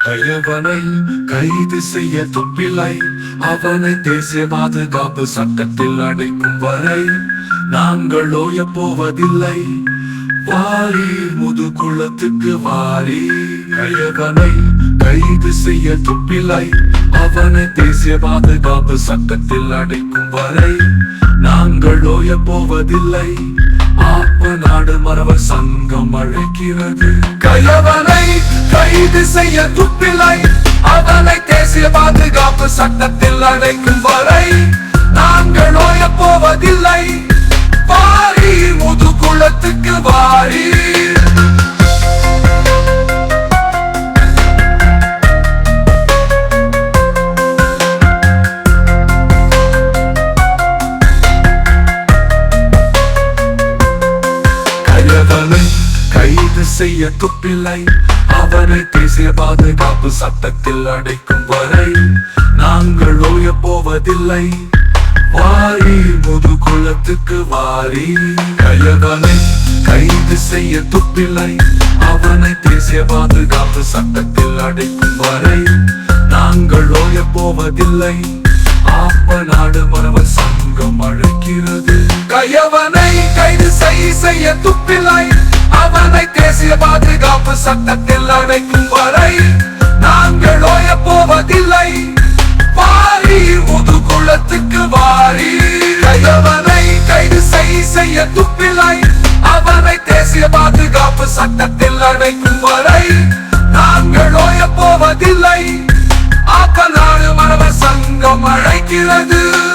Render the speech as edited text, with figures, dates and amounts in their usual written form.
கயவனை கைது செய்ய துப்பில்லை. அவனை தேசிய பாதுகாப்பு சட்டத்தில் அடைக்கும் வரை நாங்கள் ஓயப் போவதில்லை. வாரி முதுகுளத்துக்கு வாரி. கயவனை கைது செய்ய துப்பில்லை. அவனை தேசிய பாதுகாப்பு சட்டத்தில் அடைக்கும் வரை நாங்கள் ஓயப் போவதில்லை. ஆப்ப நாடு மறவர் சங்கம் அழைக்கிறது. கயவனை கைது செய்ய துப்பில்லை. அவனை தேசிய பாதுகாப்பு சட்டத்தில் அடைக்கும் வரை நாங்கள் ஓயப் போவதில்லை. வாரி முதுகுளத்துக்கு வாரி. கயவனை கைது செய்ய துப்பில்லை. அவனை தேசிய பாதுகாப்பு சட்டத்தில் அடைக்கும் வரை நாங்கள் ஓயப் போவதில்லை. வாரி முதுகுளத்துக்கு வாரி. கயவனை கைது செய்ய துப்பில்லை. அவனை தேசிய பாதுகாப்பு சட்டத்தில் அடைக்கும் வரை நாங்கள் ஓயப் போவதில்லை. ஆப்ப நாடு மறவர் சங்கம் அழைக்கிறது. கயவனை கைது செய்ய துப்பில்லை. அவனை தேசிய பாதுகாப்பு சட்டத்தில் அடைக்கும் வரை நாங்கள் ஓயப் போவதில்லை. வாரி முதுகுளத்துக்கு வாரி. கயவனை கைது செய்ய துப்பில்லை. அவனை தேசிய பாதுகாப்பு சட்டத்தில் அடைக்கும் வரை நாங்கள் ஓயப் போவதில்லை. ஆப்ப நாடு மறவர் சங்கம் அழைக்கிறது.